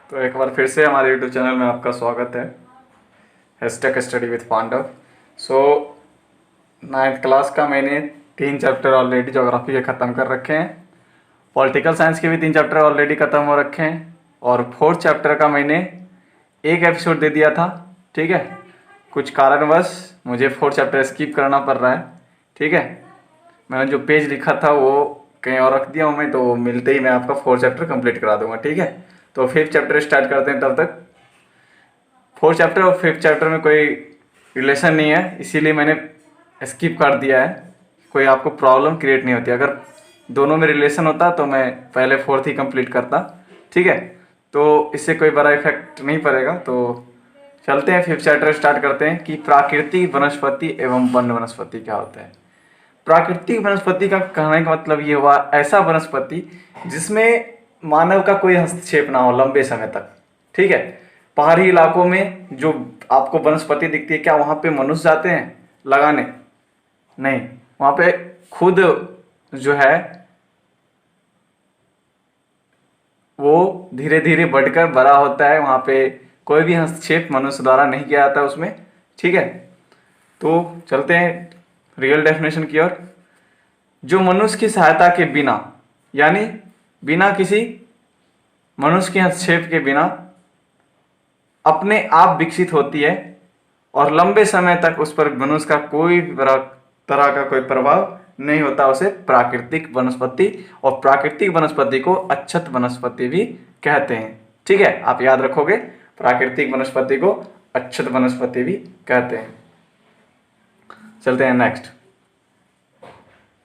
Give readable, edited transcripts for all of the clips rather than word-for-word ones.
तो एक बार फिर से हमारे यूट्यूब चैनल में आपका स्वागत है। Hashtag study with Pandav. So 9th class का मैंने 3 चैप्टर ऑलरेडी ज्योग्राफी के ख़त्म कर रखे हैं। पॉलिटिकल साइंस के भी 3 चैप्टर ऑलरेडी ख़त्म हो रखे हैं और 4th चैप्टर का मैंने एक एपिसोड दे दिया था। ठीक है, कुछ कारणवश मुझे 4th चैप्टर स्किप करना पड़ रहा है। ठीक है, मैंने जो पेज लिखा था वो कहीं और रख दिया हूँ मैं, तो मिलते ही मैं आपका 4th चैप्टर कंप्लीट करा दूंगा। ठीक है, तो 5th चैप्टर स्टार्ट करते हैं। तब तक 4th चैप्टर और 5th चैप्टर में कोई रिलेशन नहीं है, इसीलिए मैंने स्किप कर दिया है। कोई आपको प्रॉब्लम क्रिएट नहीं होती। अगर दोनों में रिलेशन होता तो मैं पहले 4th ही कंप्लीट करता। ठीक है, तो इससे कोई बड़ा इफेक्ट नहीं पड़ेगा। तो चलते हैं 5th चैप्टर स्टार्ट करते हैं कि प्राकृतिक वनस्पति एवं वन वनस्पति क्या होता है। प्राकृतिक वनस्पति का कहने का मतलब ये हुआ ऐसा वनस्पति जिसमें मानव का कोई हस्तक्षेप ना हो लंबे समय तक। ठीक है, पहाड़ी इलाकों में जो आपको वनस्पति दिखती है, क्या वहां पे मनुष्य जाते हैं लगाने? नहीं, वहां पे खुद जो है वो धीरे धीरे बढ़कर बड़ा होता है। वहां पे कोई भी हस्तक्षेप मनुष्य द्वारा नहीं किया जाता उसमें। ठीक है, तो चलते हैं रियल डेफिनेशन की ओर। जो मनुष्य की सहायता के बिना, यानी बिना किसी मनुष्य के हस्तक्षेप के बिना अपने आप विकसित होती है और लंबे समय तक उस पर मनुष्य का कोई तरह का कोई प्रभाव नहीं होता, उसे प्राकृतिक वनस्पति, और प्राकृतिक वनस्पति को अक्षत वनस्पति भी कहते हैं। ठीक है, आप याद रखोगे, प्राकृतिक वनस्पति को अक्षत वनस्पति भी कहते हैं। चलते हैं नेक्स्ट।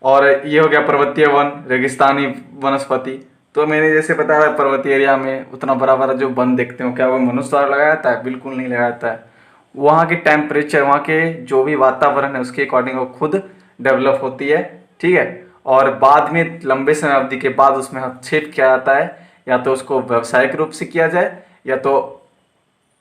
और ये हो गया पर्वतीय वन, रेगिस्तानी वनस्पति। तो मैंने जैसे बताया पर्वतीय एरिया में उतना बड़ा बड़ा जो वन देखते हो, क्या वो मनुष्य द्वारा लगाया जाता है? बिल्कुल नहीं लगाया जाता है। वहाँ के टेम्परेचर, वहाँ के जो भी वातावरण है उसके अकॉर्डिंग वो खुद डेवलप होती है। ठीक है, और बाद में लंबे समय अवधि के बाद उसमें हस्तक्षेप किया जाता है, या तो उसको व्यावसायिक रूप से किया जाए या तो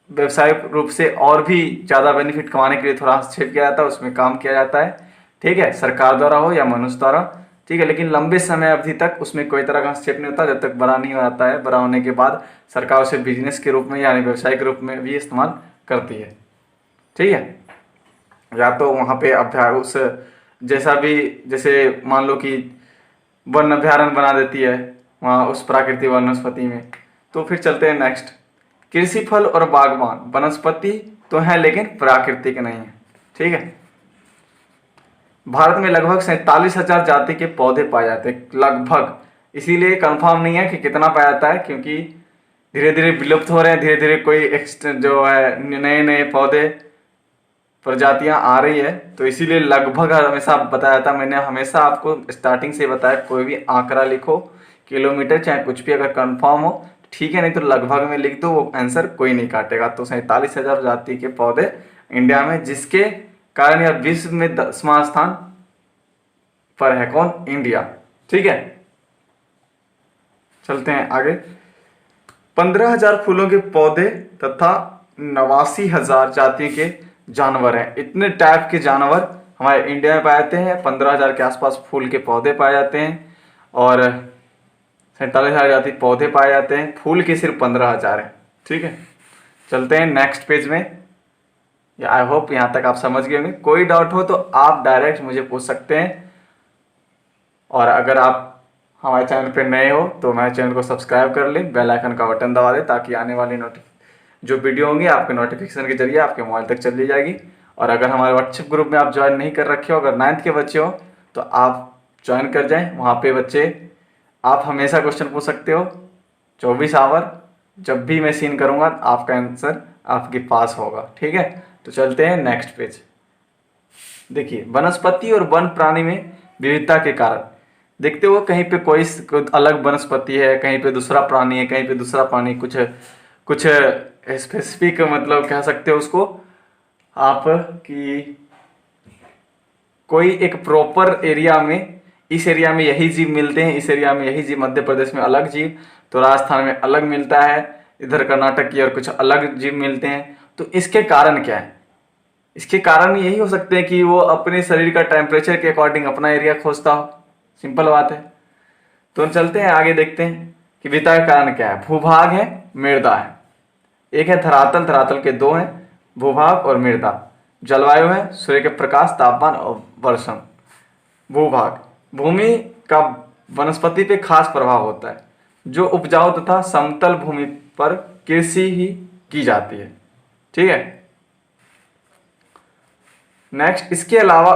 व्यावसायिक रूप से और भी ज़्यादा बेनिफिट कमाने के लिए थोड़ा हस्तक्षेप किया जाता है, उसमें काम किया जाता है। ठीक है, सरकार द्वारा हो या मनुष्य द्वारा। ठीक है, लेकिन लंबे समय अवधि तक उसमें कोई तरह का हस्तक्षेप नहीं होता जब तक बड़ा नहीं हो जाता है। बड़ा होने के बाद सरकार उसे बिजनेस के रूप में यानी व्यवसायिक रूप में भी इस्तेमाल करती है। ठीक है, या तो वहाँ पे अभ्यास जैसा भी, जैसे मान लो कि वन अभ्यारण्य बना देती है वहाँ उस प्राकृतिक वनस्पति में। तो फिर चलते हैं नेक्स्ट। कृषि फल और बागवान वनस्पति तो है लेकिन प्राकृतिक नहीं है। ठीक है, भारत में लगभग 47,000 जाति के पौधे पाए जाते हैं, लगभग। इसीलिए कंफर्म नहीं है कि कितना पाया जाता है, क्योंकि धीरे धीरे विलुप्त हो रहे हैं। धीरे धीरे कोई जो है नए नए पौधे प्रजातियां आ रही है, तो इसीलिए लगभग हमेशा बताया जाता है। मैंने हमेशा आपको स्टार्टिंग से बताया, कोई भी आंकड़ा लिखो, किलोमीटर चाहे कुछ भी, अगर कंफर्म हो ठीक है, नहीं तो लगभग में लिख दो, वो आंसर कोई नहीं काटेगा। तो 47,000 जाति के पौधे इंडिया में, जिसके कारण यह विश्व में 10वां स्थान पर है। कौन? इंडिया। ठीक है, चलते हैं आगे। 15,000 फूलों के पौधे तथा 89,000 जातियों के जानवर हैं। इतने टाइप के जानवर हमारे इंडिया में पाए जाते हैं। 15,000 के आसपास फूल के पौधे पाए जाते हैं और 47,000 जाति पौधे पाए जाते हैं। फूल के सिर्फ 15,000 हैं। ठीक है, चलते हैं नेक्स्ट पेज में। आई होप यहाँ तक आप समझ गए होंगे। कोई डाउट हो तो आप डायरेक्ट मुझे पूछ सकते हैं। और अगर आप हमारे चैनल पे नए हो तो हमारे चैनल को सब्सक्राइब कर लें, बेल आइकन का बटन दबा दें, ताकि आने वाली जो वीडियो होंगी आपके नोटिफिकेशन के जरिए आपके मोबाइल तक चली जाएगी। और अगर हमारे व्हाट्सएप ग्रुप में आप ज्वाइन नहीं कर रखे हो, अगर 9th के बच्चे हो तो आप ज्वाइन कर जाएं। वहाँ पे बच्चे आप हमेशा क्वेश्चन पूछ सकते हो 24 आवर। जब भी मैं सीन करूँगा आपका आंसर आपके पास होगा। ठीक है, तो चलते हैं नेक्स्ट पेज। देखिए, वनस्पति और वन प्राणी में विविधता के कारण देखते हो, कहीं पे कोई अलग वनस्पति है, कहीं पे दूसरा प्राणी है, कहीं पे दूसरा प्राणी, कुछ कुछ स्पेसिफिक मतलब कह सकते हो उसको आप कि कोई एक प्रॉपर एरिया में, इस एरिया में यही जीव मिलते हैं, इस एरिया में यही जीव, मध्य प्रदेश में अलग जीव, तो राजस्थान में अलग मिलता है, इधर कर्नाटक की और कुछ अलग जीव मिलते हैं। तो इसके कारण क्या है? इसके कारण यही हो सकते हैं कि वो अपने शरीर का टेम्परेचर के अकॉर्डिंग अपना एरिया खोजता हो। सिंपल बात है। तो चलते हैं आगे, देखते हैं। कि विविधता का कारण क्या है? भूभाग है, मृदा है। एक है धरातल, धरातल के दो हैं, भूभाग और मृदा। जलवायु है, सूर्य के प्रकाश, तापमान और वर्षण। भूभाग, भूमि का वनस्पति पे खास प्रभाव होता है। जो उपजाऊ तथा समतल भूमि पर कृषि ही की जाती है। ठीक है। नेक्स्ट, इसके अलावा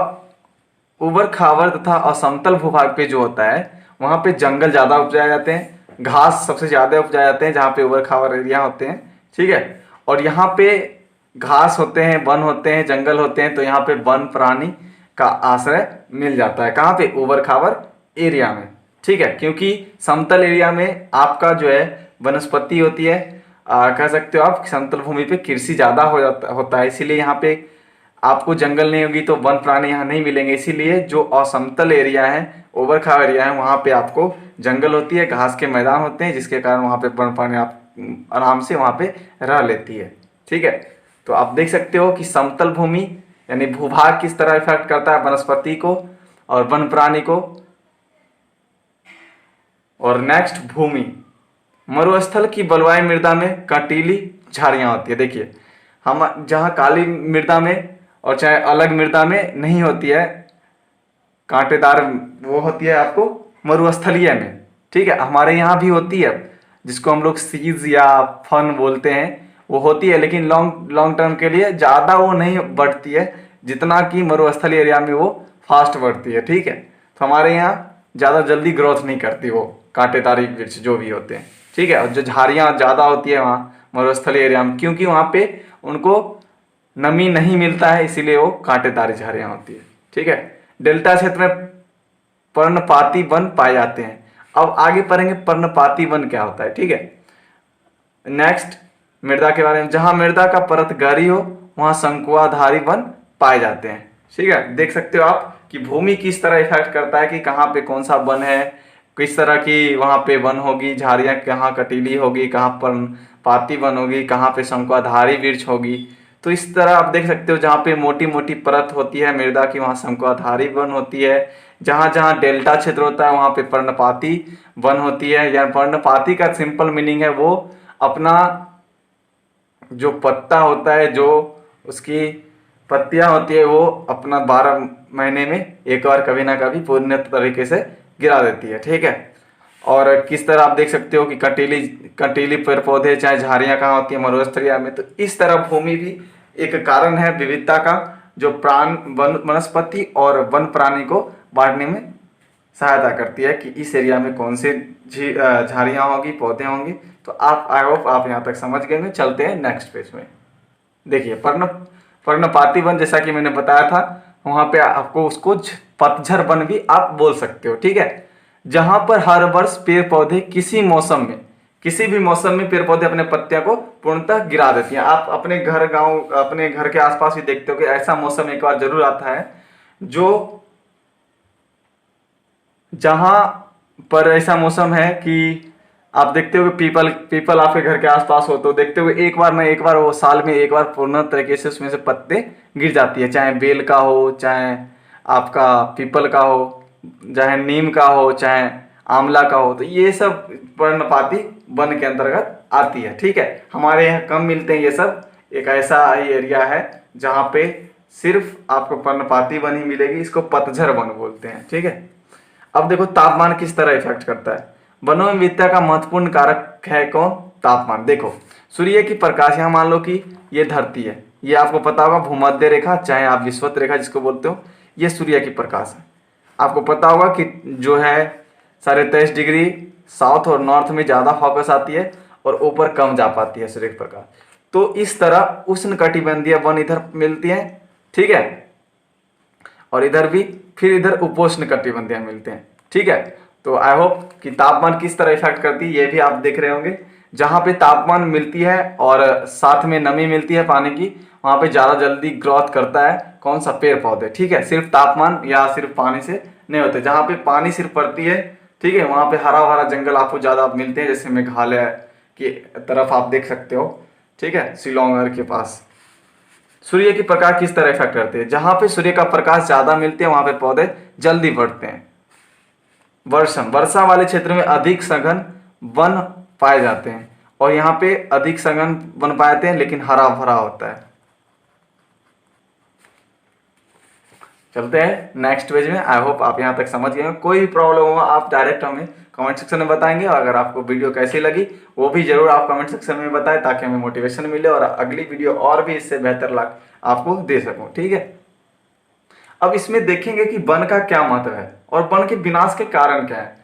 उबड़ खाबड़ तथा असमतल भूभाग पे जो होता है वहां पे जंगल ज्यादा उपजाए जाते हैं, घास सबसे ज्यादा उपजाए जाते हैं जहाँ पे उबड़ खाबड़ एरिया होते हैं। ठीक है। और यहाँ पे घास होते हैं, वन होते हैं, जंगल होते हैं, तो यहाँ पे वन प्राणी का आश्रय मिल जाता है। कहाँ पे? उबड़ खाबड़ एरिया में। ठीक है। क्योंकि समतल एरिया में आपका जो है वनस्पति होती है, कह सकते हो आप समतल भूमि पे कृषि ज्यादा होता है, इसीलिए यहाँ पे आपको जंगल नहीं होगी तो वन प्राणी यहाँ नहीं मिलेंगे। इसीलिए जो असमतल एरिया है, ओवर खावर एरिया है, वहाँ पे आपको जंगल होती है, घास के मैदान होते हैं, जिसके कारण वहाँ पे वन प्राणी आप आराम से वहाँ पे रह लेती है। ठीक है। तो आप देख सकते हो कि समतल भूमि यानी भूभाग किस तरह इफेक्ट करता है वनस्पति को और वन प्राणी को। और नेक्स्ट, भूमि, मरुस्थल की बलुआई मृदा में कंटीली झाड़ियां होती है। देखिए, हम जहाँ काली मृदा में और चाहे अलग मृदा में नहीं होती है कांटेदार, वो होती है आपको मरुस्थलीय में। ठीक है। हमारे यहाँ भी होती है, जिसको हम लोग सीज या फन बोलते हैं, वो होती है, लेकिन लॉन्ग टर्म के लिए ज़्यादा वो नहीं बढ़ती है जितना कि मरुस्थलीय एरिया में वो फास्ट बढ़ती है। ठीक है। तो हमारे यहाँ ज़्यादा जल्दी ग्रोथ नहीं करती वो कांटेदारी वृक्ष जो भी होते हैं। ठीक है। और जो झाड़ियाँ ज़्यादा होती है वहाँ मरुस्थलीय एरिया में, क्योंकि वहाँ पे उनको नमी नहीं मिलता है, इसीलिए वो कांटेदारी झाड़ियाँ होती है। ठीक है। डेल्टा क्षेत्र में पर्णपाती वन पाए जाते हैं। अब आगे पढ़ेंगे पर्णपाती वन क्या होता है। ठीक है। नेक्स्ट, मृदा के बारे में, जहां मृदा का परत गहरी हो वहां शंकुआधारी वन पाए जाते हैं। ठीक है। देख सकते हो आप कि भूमि किस तरह इफेक्ट करता है कि कहाँ पे कौन सा वन है, किस तरह की वहां पे वन होगी, झाड़ियां कहाँ कटीली होगी, कहाँ पर्णपाती वन होगी, कहाँ पे शंकुआधारी वृक्ष होगी। तो इस तरह आप देख सकते हो जहाँ पे मोटी मोटी परत होती है मृदा की वहाँ शंकुआधारी वन होती है। जहाँ जहाँ डेल्टा क्षेत्र होता है वहाँ पे पर्णपाती वन होती है। या पर्णपाती का सिंपल मीनिंग है वो अपना जो पत्ता होता है, जो उसकी पत्तियां होती है, वो अपना 12 महीने में एक बार कभी ना कभी पूर्ण तरीके से गिरा देती है। ठीक है। और किस तरह आप देख सकते हो कि कंटीली पेड़ पौधे चाहे झाड़ियां कहाँ होती है मरुस्थलीय में। तो इस तरह भूमि भी एक कारण है विविधता का, जो वनस्पति और वन प्राणी को बांटने में सहायता करती है कि इस एरिया में कौन से झाड़ियां होगी, पौधे होंगे। तो आप, आई होप आप यहाँ तक समझ गए। चलते हैं नेक्स्ट पेज में। देखिए, पर्णपाती वन, जैसा कि मैंने बताया था, वहां पे आपको उसको पतझड़ वन भी आप बोल सकते हो। ठीक है। जहां पर हर वर्ष पेड़ पौधे किसी भी मौसम में पेड़ पौधे अपने पत्तियां को पूर्णतः गिरा देती हैं। आप अपने घर गांव, अपने घर के आसपास भी देखते हो कि ऐसा मौसम एक बार जरूर आता है जो जहां पर ऐसा मौसम है कि आप देखते हो कि पीपल आपके घर के आसपास हो, तो देखते हो एक बार वो साल में एक बार पूर्ण तरीके से उसमें से पत्ते गिर जाती है, चाहे बेल का हो, चाहे आपका पीपल का हो, चाहे नीम का हो, चाहे आंवला का हो। तो ये सब पर्णपाती वन के अंतर्गत आती है। ठीक है। हमारे यहाँ कम मिलते हैं ये सब, एक ऐसा ही एरिया है जहाँ पे सिर्फ आपको पर्णपाती वन ही मिलेगी, इसको पतझड़ वन बोलते हैं। ठीक है। अब देखो तापमान किस तरह इफेक्ट करता है। वनों में विविधता का महत्वपूर्ण कारक है कौन? तापमान। देखो, सूर्य की प्रकाश, यहाँ मान लो कि ये धरती है, ये आपको पता होगा भूमध्य रेखा, चाहे आप विषुवत रेखा जिसको बोलते हो, ये सूर्य की प्रकाश है। आपको पता होगा कि जो है 23.5 डिग्री साउथ और नॉर्थ में ज़्यादा फोकस आती है और ऊपर कम जा पाती है सूर्य की प्रकाश। तो इस तरह उष्णकटिबंधीय वन इधर मिलती है। ठीक है। और इधर भी फिर इधर उपोष्ण कटिबंधीय मिलते हैं। ठीक है। तो आई होप कि तापमान किस तरह इफेक्ट करती है ये भी आप देख रहे होंगे। जहाँ पे तापमान मिलती है और साथ में नमी मिलती है पानी की, वहाँ पे ज़्यादा जल्दी ग्रोथ करता है कौन सा? पेड़ पौधे। ठीक है। सिर्फ तापमान या सिर्फ पानी से नहीं होते। जहाँ पे पानी सिर्फ पड़ती है, ठीक है, वहाँ पे हरा भरा जंगल आपको ज़्यादा मिलते हैं, जैसे मेघालय की तरफ आप देख सकते हो। ठीक है। शिलोंग के पास। सूर्य की प्रकाश किस तरह इफेक्ट करते हैं? जहां पे सूर्य का प्रकाश ज्यादा मिलते हैं वहां पे पौधे जल्दी बढ़ते हैं। वर्षा वाले क्षेत्र में अधिक सघन वन पाए जाते हैं और यहाँ पे अधिक सघन वन पाए जाते हैं, लेकिन हरा भरा होता है। चलते हैं नेक्स्ट पेज में। आई होप आप यहाँ तक समझ गए हो। कोई भी प्रॉब्लम हो आप डायरेक्ट हमें कमेंट सेक्शन में बताएंगे, और अगर आपको वीडियो कैसी लगी वो भी जरूर आप कमेंट सेक्शन में बताएं, ताकि हमें मोटिवेशन मिले और अगली वीडियो और भी इससे बेहतर लाभ आपको दे सकूं। ठीक है, अब इसमें देखेंगे कि वन का क्या महत्व है और वन के विनाश के कारण क्या है।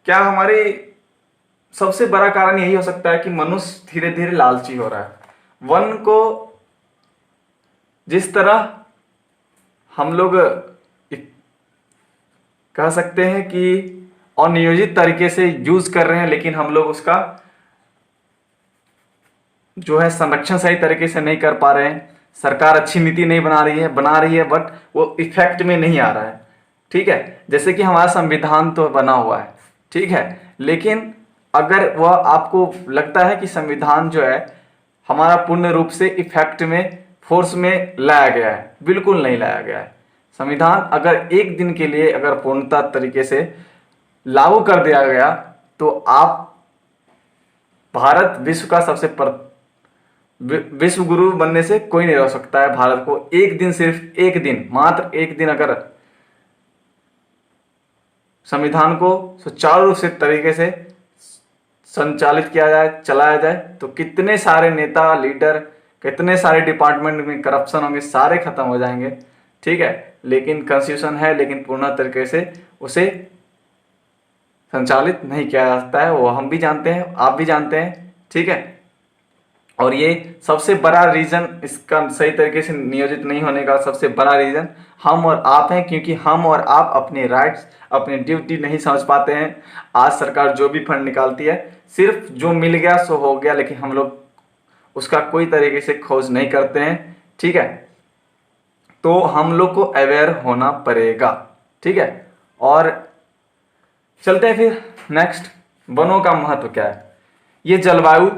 क्या हमारे सबसे बड़ा कारण यही हो सकता है कि मनुष्य धीरे धीरे लालची हो रहा है। वन को जिस तरह हम लोग कह सकते हैं कि अनियोजित तरीके से यूज कर रहे हैं, लेकिन हम लोग उसका जो है संरक्षण सही तरीके से नहीं कर पा रहे हैं। सरकार अच्छी नीति नहीं बना रही है बट वो इफेक्ट में नहीं आ रहा है। ठीक है, जैसे कि हमारा संविधान तो बना हुआ है, ठीक है, लेकिन अगर वह आपको लगता है कि संविधान जो है हमारा पूर्ण रूप से इफेक्ट में फोर्स में लाया गया है, बिल्कुल नहीं लाया गया है। संविधान अगर एक दिन के लिए अगर पूर्णतः तरीके से लागू कर दिया गया तो आप भारत विश्व का विश्व गुरु बनने से कोई नहीं रोक सकता है भारत को। एक दिन, सिर्फ एक दिन, मात्र एक दिन अगर संविधान को सुचारू रूप से तरीके से संचालित किया जाए, चलाया जाए, तो कितने सारे नेता, लीडर, कितने सारे डिपार्टमेंट में करप्शन होंगे, सारे खत्म हो जाएंगे। ठीक है, लेकिन कॉन्स्टिट्यूशन है, लेकिन पूर्ण तरीके से उसे संचालित नहीं किया जाता है। वो हम भी जानते हैं, आप भी जानते हैं। ठीक है, और ये सबसे बड़ा रीजन, इसका सही तरीके से नियोजित नहीं होने का सबसे बड़ा रीजन हम और आप हैं, क्योंकि हम और आप अपने राइट्स, अपनी ड्यूटी नहीं समझ पाते हैं। आज सरकार जो भी फंड निकालती है, सिर्फ जो मिल गया सो हो गया, लेकिन हम लोग उसका कोई तरीके से खोज नहीं करते हैं। ठीक है, तो हम लोग को अवेयर होना पड़ेगा। ठीक है, और चलते हैं फिर नेक्स्ट। वनों का महत्व क्या है। ये जलवायु,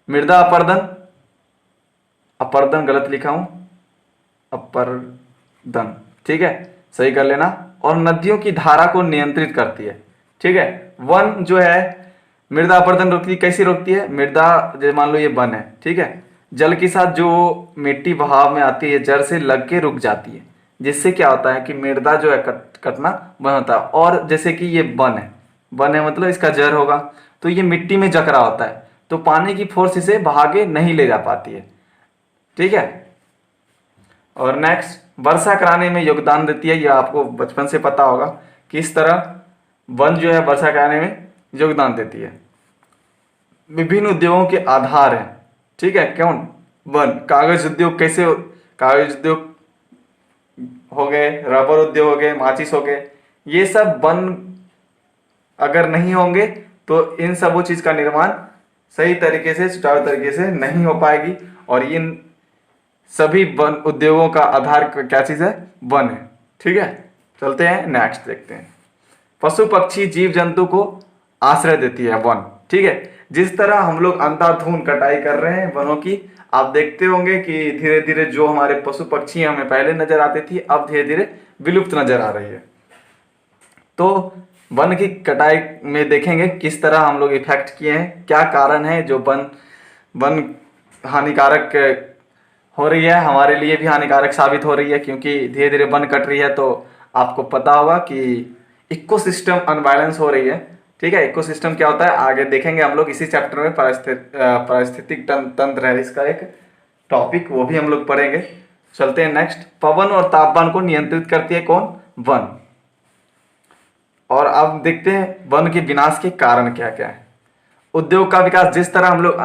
मृदा अपर्दन गलत लिखा हूं, अपर्दन, ठीक है, सही कर लेना। और नदियों की धारा को नियंत्रित करती है। ठीक है, वन जो है मृदा अपर्दन रोकती, कैसे रोकती है। मृदा, जैसे मान लो ये वन है, ठीक है, जल के साथ जो मिट्टी बहाव में आती है जड़ से लग के रुक जाती है, जिससे क्या होता है कि मृदा जो है कटना बंद होता है। और जैसे कि ये वन है मतलब इसका जड़ होगा, तो ये मिट्टी में जकड़ा होता है, तो पानी की फोर्स इसे बहाके नहीं ले जा पाती है। ठीक है, और नेक्स्ट, वर्षा कराने में योगदान देती है। यह आपको बचपन से पता होगा किस तरह वन जो है वर्षा कराने में योगदान देती है। विभिन्न उद्योगों के आधार है। ठीक है, कौन, वन। कागज उद्योग, कैसे, कागज उद्योग हो गए, रबर उद्योग हो गए, माचिस हो गए, ये सब वन अगर नहीं होंगे तो इन सब चीज का निर्माण सही तरीके से, सुचारू तरीके से नहीं हो पाएगी। और इन सभी वन उद्योगों का आधार क्या चीज है, वन है। ठीक है, चलते हैं नेक्स्ट, देखते हैं। पशु पक्षी जीव जंतु को आश्रय देती है वन। ठीक है, जिस तरह हम लोग अंधाधुंध कटाई कर रहे हैं वनों की, आप देखते होंगे कि धीरे धीरे जो हमारे पशु पक्षी हमें पहले नजर आती थी, अब धीरे धीरे विलुप्त नजर आ रही है। तो वन की कटाई में देखेंगे किस तरह हम लोग इफेक्ट किए हैं, क्या कारण है जो वन हानिकारक हो रही है, हमारे लिए भी हानिकारक साबित हो रही है, क्योंकि धीरे धीरे वन कट रही है। तो आपको पता होगा कि इकोसिस्टम अनबैलेंस हो रही है। ठीक है, इकोसिस्टम क्या होता है आगे देखेंगे हम लोग इसी चैप्टर में। पारिस्थितिक तंत्र है इसका एक टॉपिक, वो भी हम लोग पढ़ेंगे। चलते हैं नेक्स्ट। पवन और तापमान को नियंत्रित करती है कौन, वन। और अब देखते हैं वन के विनाश के कारण क्या क्या है। उद्योग का विकास, जिस तरह हम लोग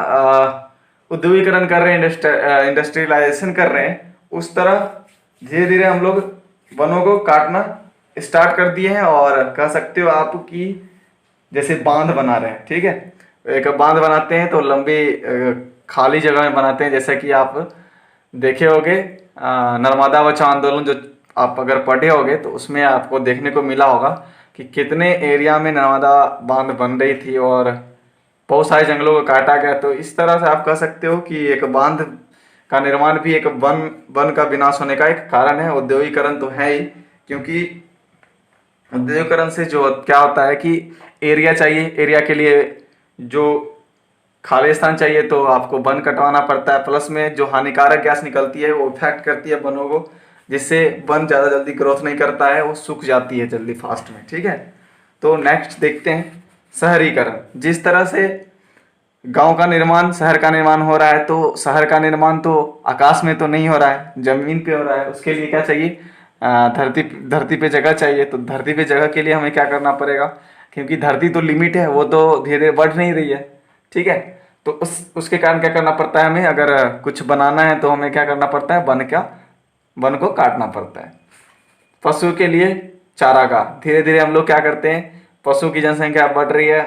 उद्योगीकरण कर रहे हैं, इंडस्ट्रियलाइजेशन कर रहे हैं, उस तरह धीरे धीरे हम लोग वनों को काटना स्टार्ट कर दिए हैं। और कह सकते हो आप कि जैसे बांध बना रहे हैं। ठीक है, एक बांध बनाते हैं तो लंबी खाली जगह में बनाते हैं, जैसा कि आप देखे होंगे नर्मदा बचाओ आंदोलन, जो आप अगर पढ़े होंगे तो उसमें आपको देखने को मिला होगा कि कितने एरिया में नर्मदा बांध बन रही थी और बहुत सारे जंगलों को काटा गया। तो इस तरह से आप कह सकते हो कि एक बांध का निर्माण भी एक वन का विनाश होने का एक कारण है। औद्योगिकरण तो है ही, क्योंकि औद्योगिकरण से जो क्या होता है कि एरिया चाहिए, एरिया के लिए जो खाली स्थान चाहिए तो आपको वन कटवाना पड़ता है, प्लस में जो हानिकारक गैस निकलती है वो इफेक्ट करती है वनों को, जिससे वन ज़्यादा जल्दी ग्रोथ नहीं करता है, वो सूख जाती है जल्दी फास्ट में। ठीक है, तो नेक्स्ट देखते हैं शहरीकरण। जिस तरह से गांव का निर्माण, शहर का निर्माण हो रहा है, तो शहर का निर्माण तो आकाश में तो नहीं हो रहा है, जमीन पे हो रहा है। उसके लिए क्या चाहिए, धरती पे जगह चाहिए। तो धरती पे जगह के लिए हमें क्या करना पड़ेगा, क्योंकि धरती तो लिमिट है, वो तो धीरे धीरे बढ़ नहीं रही है। ठीक है, तो उसके कारण क्या करना पड़ता है हमें, अगर कुछ बनाना है तो हमें क्या करना पड़ता है, वन को काटना पड़ता है। पशु के लिए चारागाह, धीरे धीरे हम लोग क्या करते हैं, पशु की जनसंख्या बढ़ रही है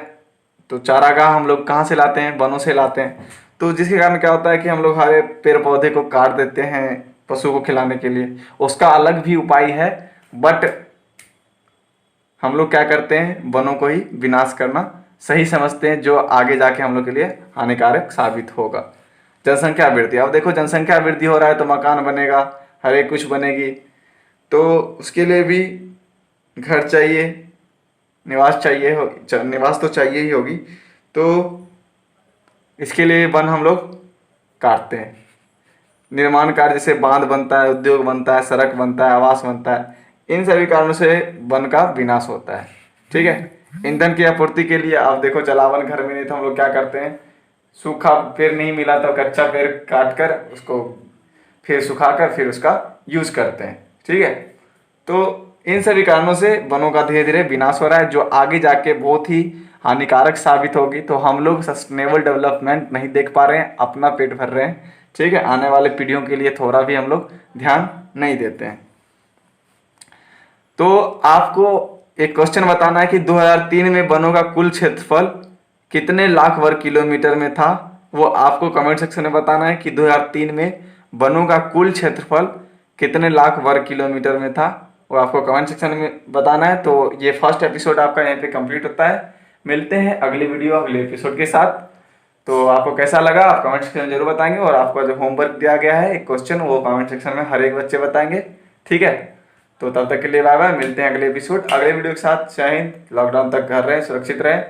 तो चारागाह हम लोग कहाँ से लाते हैं, वनों से लाते हैं। तो जिसके कारण क्या होता है कि हम लोग हरे पेड़ पौधे को काट देते हैं पशु को खिलाने के लिए। उसका अलग भी उपाय है, बट हम लोग क्या करते हैं, वनों को ही विनाश करना सही समझते हैं, जो आगे जाके हम लोग के लिए हानिकारक साबित होगा। जनसंख्या वृद्धि, अब देखो जनसंख्या वृद्धि हो रहा है तो मकान बनेगा, हर एक कुछ बनेगी, तो उसके लिए भी घर चाहिए, निवास चाहिए निवास तो चाहिए ही होगी। तो इसके लिए वन हम लोग काटते हैं। निर्माण कार्य जैसे बांध बनता है, उद्योग बनता है, सड़क बनता है, आवास बनता है, इन सभी कारणों से वन का विनाश होता है। ठीक है, ईंधन की आपूर्ति के लिए आप देखो जलावन घर में नहीं तो हम लोग क्या करते हैं, सूखा पेड़ नहीं मिला तो कच्चा पेड़ काट कर उसको फिर सुखाकर फिर उसका यूज करते हैं। ठीक है, तो इन सभी कारणों से वनों का धीरे धीरे विनाश हो रहा है, जो आगे जाके बहुत ही हानिकारक साबित होगी। तो हम लोग सस्टेनेबल डेवलपमेंट नहीं देख पा रहे हैं, अपना पेट भर रहे हैं। ठीक है, आने वाले पीढ़ियों के लिए थोड़ा भी हम लोग ध्यान नहीं देते हैं। तो आपको एक क्वेश्चन बताना है कि 2003 में वनों का कुल क्षेत्रफल कितने लाख वर्ग किलोमीटर में था। वो आपको कमेंट सेक्शन में बताना है कि 2003 में वनों का कुल क्षेत्रफल कितने लाख वर्ग किलोमीटर में था, वो आपको कमेंट सेक्शन में बताना है। तो ये फर्स्ट एपिसोड आपका यहाँ पे कंप्लीट होता है। मिलते हैं अगली वीडियो अगले एपिसोड के साथ। तो आपको कैसा लगा आप कमेंट सेक्शन में जरूर बताएंगे, और आपका जो होमवर्क दिया गया है एक क्वेश्चन, वो कमेंट सेक्शन में हर एक बच्चे बताएंगे। ठीक है, तो तब तक के लिए बाय बाय, मिलते हैं अगले एपिसोड अगले वीडियो के साथ। जय हिंद, लॉकडाउन तक घर रहे, सुरक्षित रहे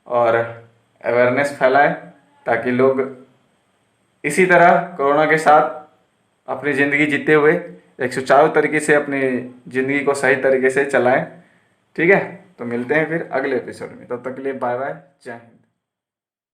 और अवेयरनेस फैलाएं, ताकि लोग इसी तरह कोरोना के साथ अपनी ज़िंदगी जीते हुए एक सुचारू तरीके से अपनी ज़िंदगी को सही तरीके से चलाएं। ठीक है, तो मिलते हैं फिर अगले एपिसोड में, तब तक के लिए बाय बाय, जय हिंद।